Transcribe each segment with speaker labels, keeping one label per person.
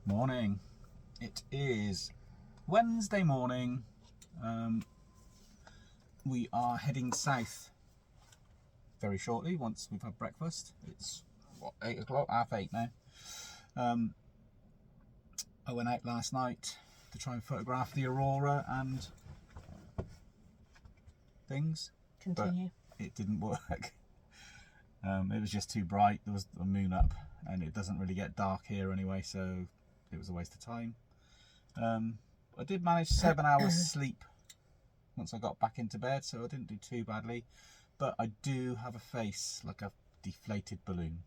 Speaker 1: Morning. It is Wednesday morning. We are heading south very shortly once we've had breakfast. It's what, 8 o'clock, half 8 now. I went out last night to try and photograph the aurora and things.
Speaker 2: Continue.
Speaker 1: But it didn't work. It was just too bright. There was a moon up and it doesn't really get dark here anyway, so it was a waste of time. I did manage 7 hours sleep once I got back into bed, so I didn't do too badly, but I do have a face like a deflated balloon.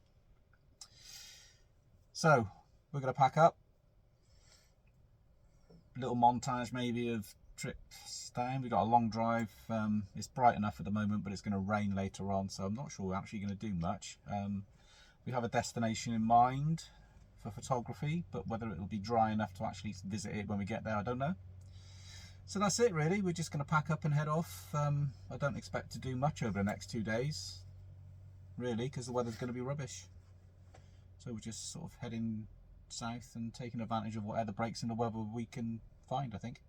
Speaker 1: So we're going to pack up. A little montage maybe of trips down. We've got a long drive. It's bright enough at the moment, but it's going to rain later on, so I'm not sure we're actually going to do much. We have a destination in mind for photography, but whether it will be dry enough to actually visit it when we get there, I don't know. So that's it really. We're just going to pack up and head off. I don't expect to do much over the next 2 days really, because the weather's going to be rubbish, so we're just sort of heading south and taking advantage of whatever breaks in the weather we can find, I think.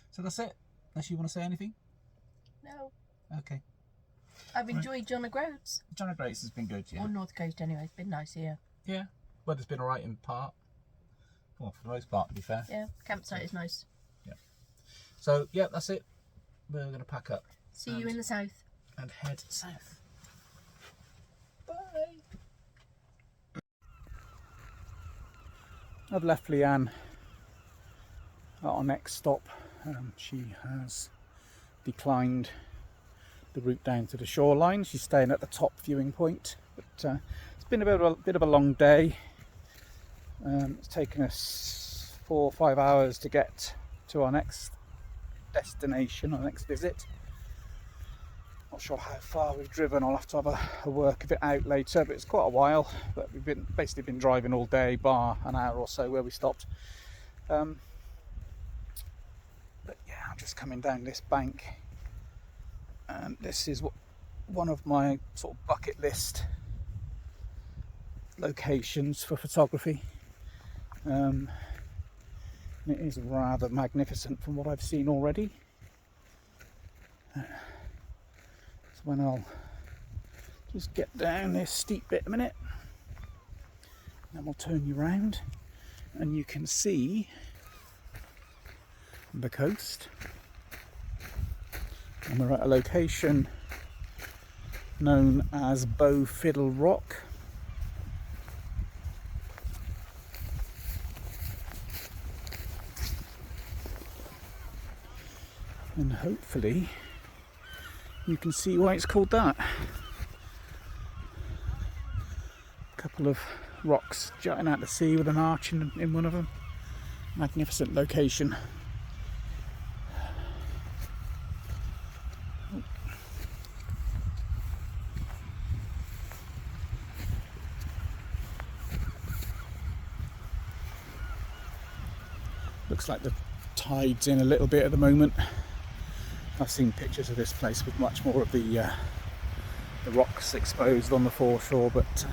Speaker 1: So that's it, unless you want to say anything.
Speaker 2: No.
Speaker 1: Okay.
Speaker 2: I've enjoyed John O'Groats.
Speaker 1: John O'Groats has been good, yeah.
Speaker 2: On North Coast anyway, it's been nice here.
Speaker 1: Yeah. Weather's been alright in part. Well, for the most part, to be fair.
Speaker 2: Yeah, campsite is nice.
Speaker 1: Yeah. So, yeah, that's it. We're going to pack up.
Speaker 2: See you in the south.
Speaker 1: And head south. Bye. I've left Leanne at our next stop. She has declined the route down to the shoreline. She's staying at the top viewing point. But it's been a bit of a long day. It's taken us 4 or 5 hours to get to our next destination, our next visit. Not sure how far we've driven. I'll have to have a work of it out later, but it's quite a while. But we've basically been driving all day, bar an hour or so where we stopped. But yeah, I'm just coming down this bank, and this is one of my sort of bucket list locations for photography. It is rather magnificent from what I've seen already. So when I'll just get down this steep bit a minute, and then we'll turn you round and you can see the coast. And we're at a location known as Bow Fiddle Rock. And hopefully you can see why it's called that. A couple of rocks jutting out to sea with an arch in one of them. Magnificent location. Looks like the tide's in a little bit at the moment. I've seen pictures of this place with much more of the rocks exposed on the foreshore, but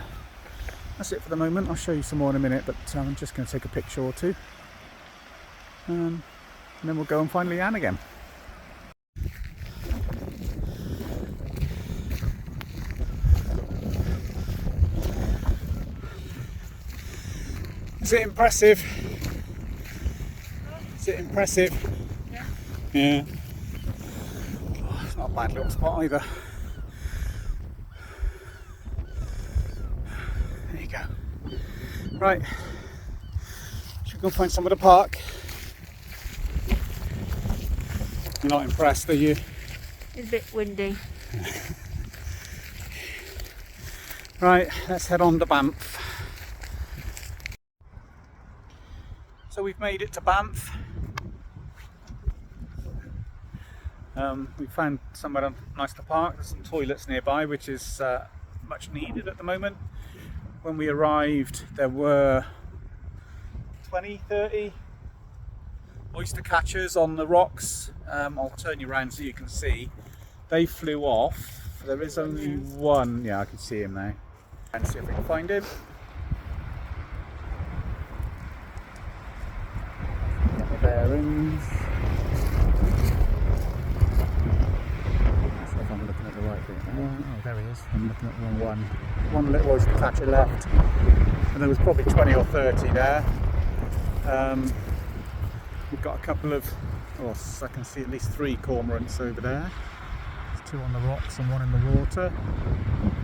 Speaker 1: that's it for the moment. I'll show you some more in a minute, but I'm just going to take a picture or two, and then we'll go and find Leanne again. Is it impressive? Is it impressive?
Speaker 2: Yeah.
Speaker 1: Yeah. Oh, it's not a bad little spot either. There you go. Right. Should we go find somewhere to park? You're not impressed, are you?
Speaker 2: It's a bit windy.
Speaker 1: Right, let's head on to Banff. So we've made it to Banff. We found somewhere nice to park. There's some toilets nearby, which is much needed at the moment. When we arrived, there were 20, 30 oyster catchers on the rocks. I'll turn you around so you can see. They flew off. There is only one. Yeah, I can see him now. And see if we can find him. herons. If I'm looking at the right thing. Oh, there he is. I'm looking at the wrong one. One little oyster catcher left, and there was probably 20 or 30 there. We've got a couple of, oh, I can see at least 3 cormorants over there. There's 2 on the rocks and 1 in the water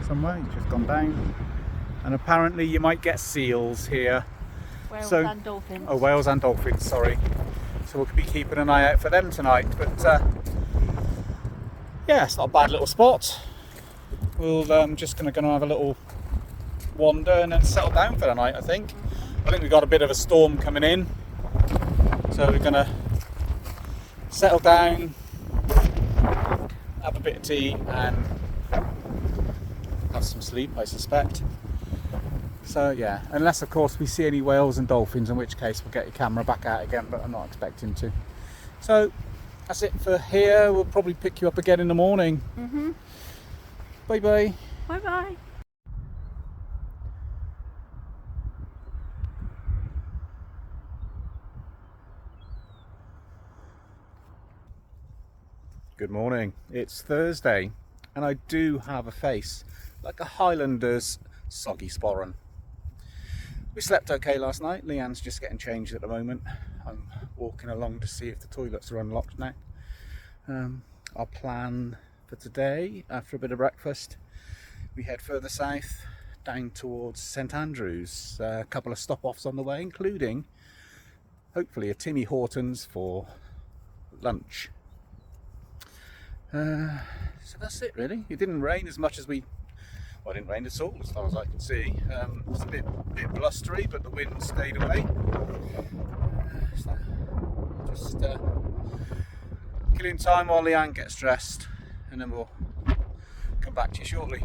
Speaker 1: somewhere. He's just gone down. And apparently you might get seals here.
Speaker 2: Whales and dolphins.
Speaker 1: Oh, whales and dolphins, sorry. So we'll be keeping an eye out for them tonight. But yeah, it's not a bad little spot. We'll just gonna have a little wander and then settle down for the night, I think. I think we've got a bit of a storm coming in. So we're gonna settle down, have a bit of tea and have some sleep, I suspect. So yeah, unless of course we see any whales and dolphins, in which case we'll get your camera back out again, but I'm not expecting to. So that's it for here. We'll probably pick you up again in the morning. Bye bye.
Speaker 2: Bye bye.
Speaker 1: Good morning. It's Thursday and I do have a face like a Highlander's soggy sporran. We slept okay last night. Leanne's just getting changed at the moment. I'm walking along to see if the toilets are unlocked now. Our plan for today, after a bit of breakfast, we head further south down towards St Andrews. A couple of stop-offs on the way, including hopefully a Timmy Hortons for lunch. So that's it really. It didn't rain as much as well, it didn't rain at all as far as I can see. It's a bit blustery, but the wind stayed away. So just killing time while Leanne gets dressed, and then we'll come back to you shortly.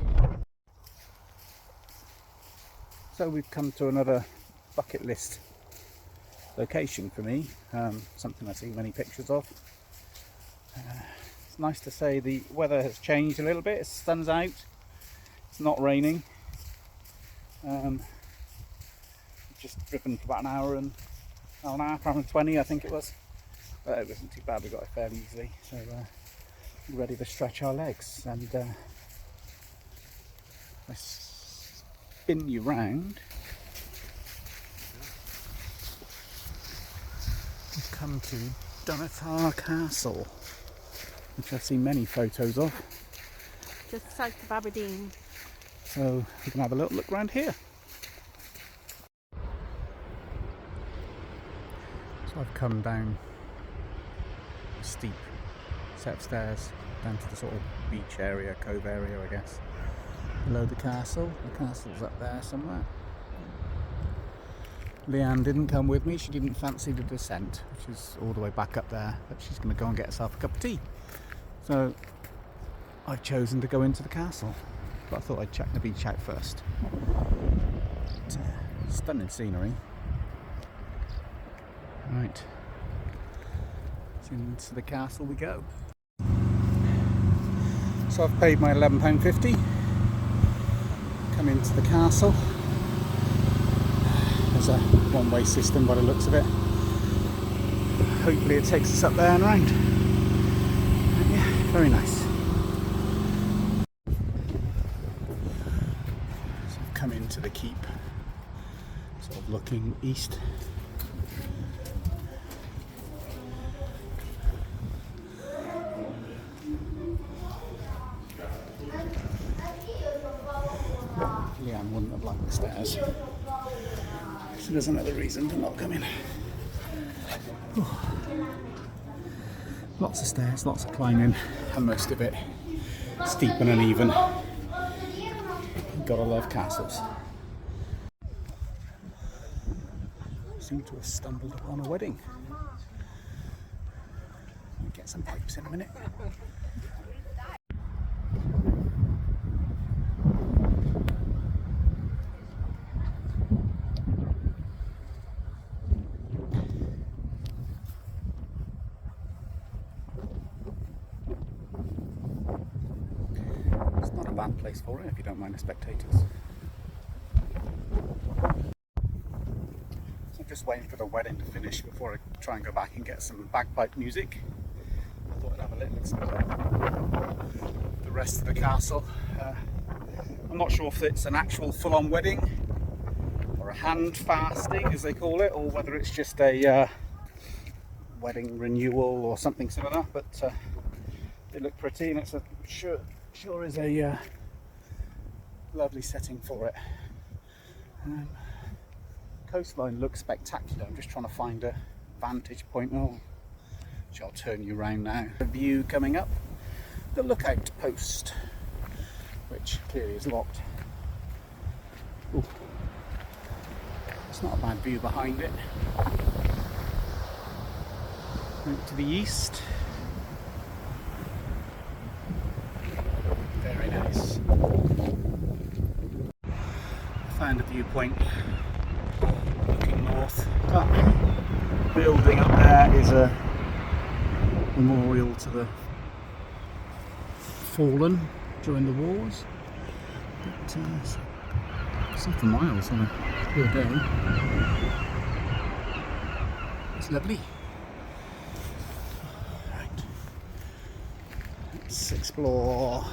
Speaker 1: So we've come to another bucket list location for me, something I see many pictures of. It's nice to say the weather has changed a little bit. The sun's out, it's not raining. Just driven for about an hour and a half, hour and 20 I think it was. But it wasn't too bad, we got it fairly easily. So we're ready to stretch our legs, and I spin you round. We've come to Dunatar Castle, which I've seen many photos of.
Speaker 2: Just south of Aberdeen.
Speaker 1: So we can have a little look around here. So I've come down a steep set of stairs down to the sort of beach area, cove area I guess. Below the castle. The castle's up there somewhere. Leanne didn't come with me, she didn't fancy the descent, which is all the way back up there, but she's going to go and get herself a cup of tea. So I've chosen to go into the castle, but I thought I'd check the beach out first. But, stunning scenery. Right, so into the castle we go. So I've paid my £11.50, come into the castle. There's a one-way system by the looks of it. Hopefully it takes us up there and round. Yeah, very nice. So I've come into the keep, sort of looking east. Leanne wouldn't have liked the stairs. So there's another reason to not come in. Whew. Lots of stairs, lots of climbing, and most of it steep and uneven. Gotta love castles. Seem to have stumbled upon a wedding. I'll get some pipes in a minute. Bad place for it if you don't mind the spectators. So I'm just waiting for the wedding to finish before I try and go back and get some bagpipe music. I thought I'd have a little explore the rest of the castle. I'm not sure if it's an actual full-on wedding or a hand fasting as they call it, or whether it's just a wedding renewal or something similar, but they look pretty, and it's sure is a lovely setting for it. Coastline looks spectacular. I'm just trying to find a vantage point. Which I'll turn you around now. The view coming up, the lookout post, which clearly is locked. Ooh. It's not a bad view behind it. Out to the east. Very nice. Found a viewpoint looking north. That building up there is a memorial to the fallen during the wars. But it's not for miles on a clear day. It's lovely. Right. Let's explore.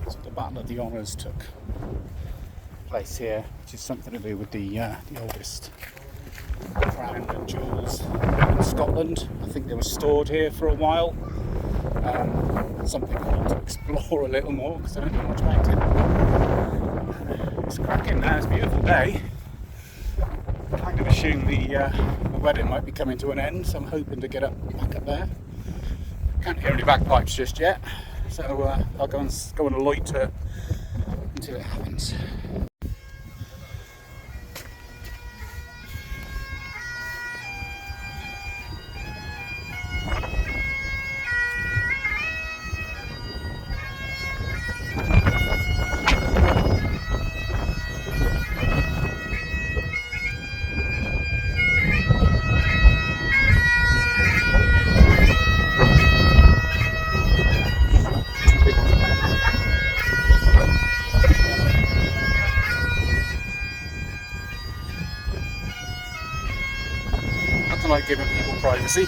Speaker 1: So the Battle of the Honours took place here, which is something to do with the oldest crown and jewels in Scotland. I think they were stored here for a while. Something I want to explore a little more because I don't know much about it. It's cracking now, it's a beautiful day. I kind of assume the wedding might be coming to an end, so I'm hoping to get back up there. Can't hear any bagpipes just yet, so I'll go and loiter until it happens. Nothing like giving people privacy.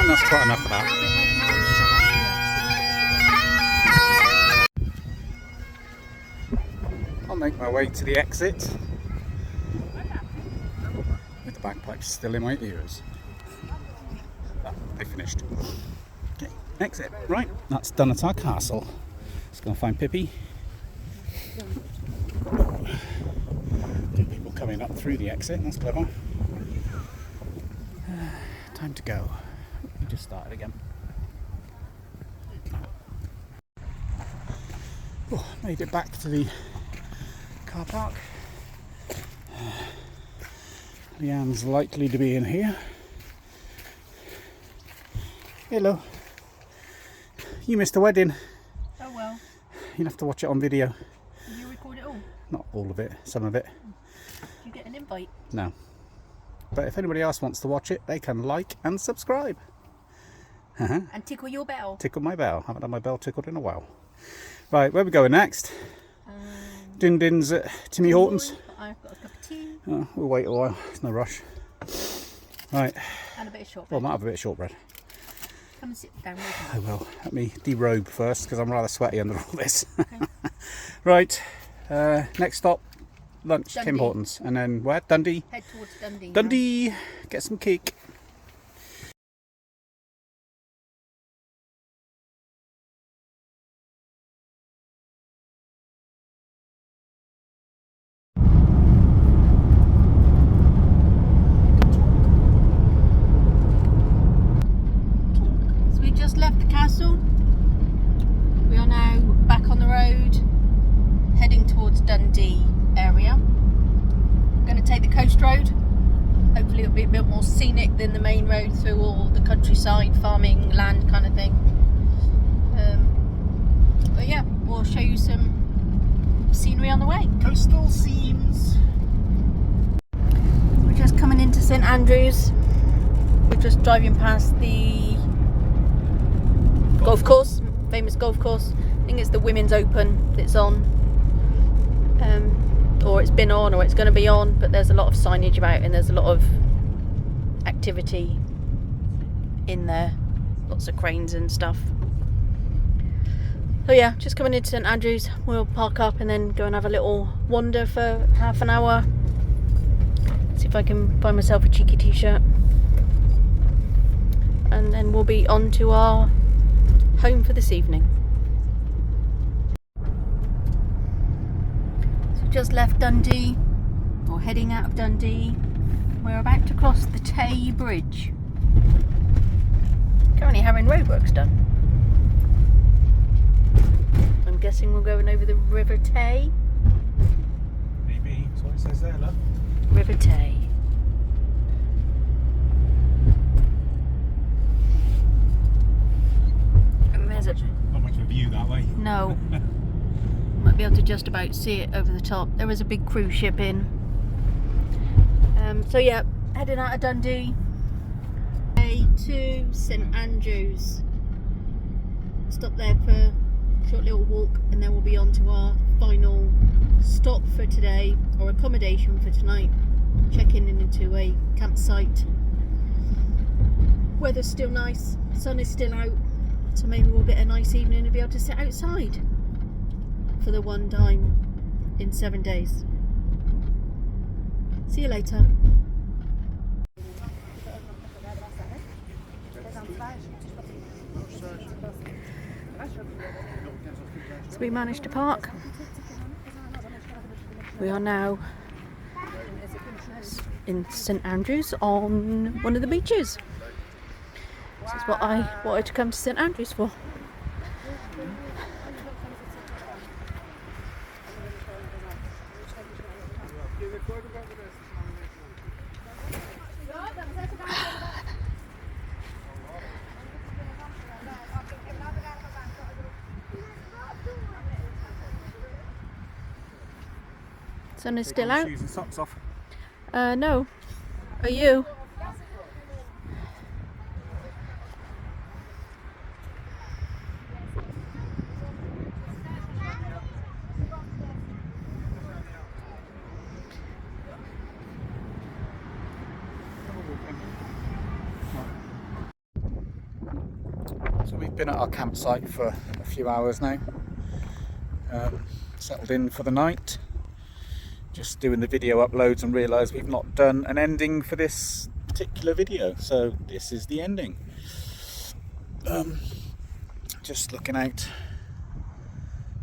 Speaker 1: And that's quite enough of that. I'll make my way to the exit with the bagpipes still in my ears. Ah, they finished. Okay, exit. Right, that's done at our castle. Let's go and find Pippi. People coming up through the exit, that's clever. Time to go. Let me just start it again. Oh, made it back to the car park. Leanne's likely to be in here. Hello. You missed the wedding.
Speaker 2: Oh well.
Speaker 1: You'll have to watch it on video.
Speaker 2: Did you record it all?
Speaker 1: Not all of it, some of it.
Speaker 2: Did you get an invite?
Speaker 1: No. But if anybody else wants to watch it, they can like and subscribe.
Speaker 2: And tickle your bell.
Speaker 1: Tickle my bell. Haven't had my bell tickled in a while. Right, where are we going next? Din Din's at Timmy Hortons.
Speaker 2: I've got a cup of tea.
Speaker 1: Oh, we'll wait a while. There's no rush. Right.
Speaker 2: And a bit of shortbread.
Speaker 1: Well, I might have a bit of shortbread.
Speaker 2: Come and sit down with me.
Speaker 1: I will. Let me derobe first because I'm rather sweaty under all this.
Speaker 2: Okay.
Speaker 1: Right. Next stop, lunch,
Speaker 2: Dundee.
Speaker 1: Tim Hortons. And then where? Dundee.
Speaker 2: Head towards Dundee.
Speaker 1: Dundee. Get some cake.
Speaker 2: So we just left the castle. We are now back on the road, heading towards Dundee area. I'm going to take the coast road. Hopefully it'll be a bit more scenic than the main road through all the countryside, farming, land kind of thing. But yeah, we'll show you some scenery on the way.
Speaker 1: Coastal scenes.
Speaker 2: We're just coming into St Andrews. We're just driving past the golf course, famous golf course. I think it's the Women's Open that's on, or it's been on, or it's going to be on. But there's a lot of signage about, and there's a lot of activity in there. Lots of cranes and stuff. So yeah, just coming into St Andrews. We'll park up and then go and have a little wander for half an hour. See if I can find myself a cheeky t-shirt. And then we'll be on to our home for this evening. So just left Dundee, or heading out of Dundee. We're about to cross the Tay Bridge. Currently having roadworks done. I'm guessing we're going over the River Tay.
Speaker 1: Maybe. That's what it says there, look.
Speaker 2: River Tay. And there's a...
Speaker 1: Not much of a view that way.
Speaker 2: No. Might be able to just about see it over the top. There was a big cruise ship in. So yeah, heading out of Dundee to St Andrews. Stop there for a short little walk, and then we'll be on to our final stop for today, or accommodation for tonight. Checking into a campsite. Weather's still nice, sun is still out, so maybe we'll get a nice evening and be able to sit outside for the one time in 7 days. See you later. So we managed to park. We are now in St Andrews on one of the beaches. This is what I wanted to come to St Andrews for. Sun is still out.
Speaker 1: Shoes and socks off.
Speaker 2: No. Are you?
Speaker 1: So we've been at our campsite for a few hours now. Settled in for the night. Just doing the video uploads and realised we've not done an ending for this particular video, so this is the ending. Just looking out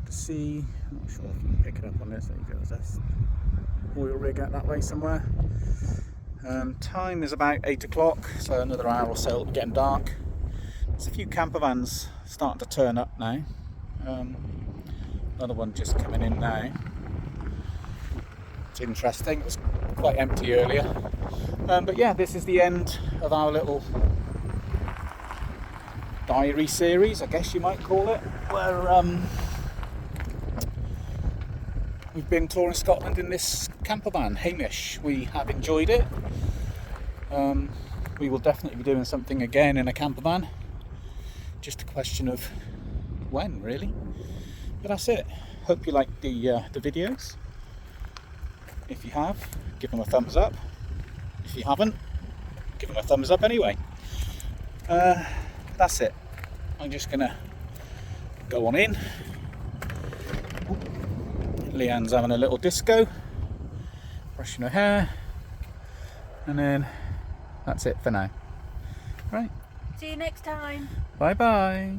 Speaker 1: to see, I'm not sure if you can pick it up on this. There you go, there's an oil rig out that way somewhere. Time is about 8 o'clock, so another hour or so it'll be getting dark. There's a few camper vans starting to turn up now. Another one just coming in now. It's interesting, it was quite empty earlier. But yeah, this is the end of our little diary series, I guess you might call it, where we've been touring Scotland in this camper van, Hamish. We have enjoyed it. We will definitely be doing something again in a camper van. Just a question of when, really. But that's it. Hope you liked the videos. If you have, give them a thumbs up. If you haven't, give them a thumbs up anyway. That's it. I'm just gonna go on in. Leanne's having a little disco, brushing her hair, and then that's it for now. Right.
Speaker 2: See you next time.
Speaker 1: Bye bye.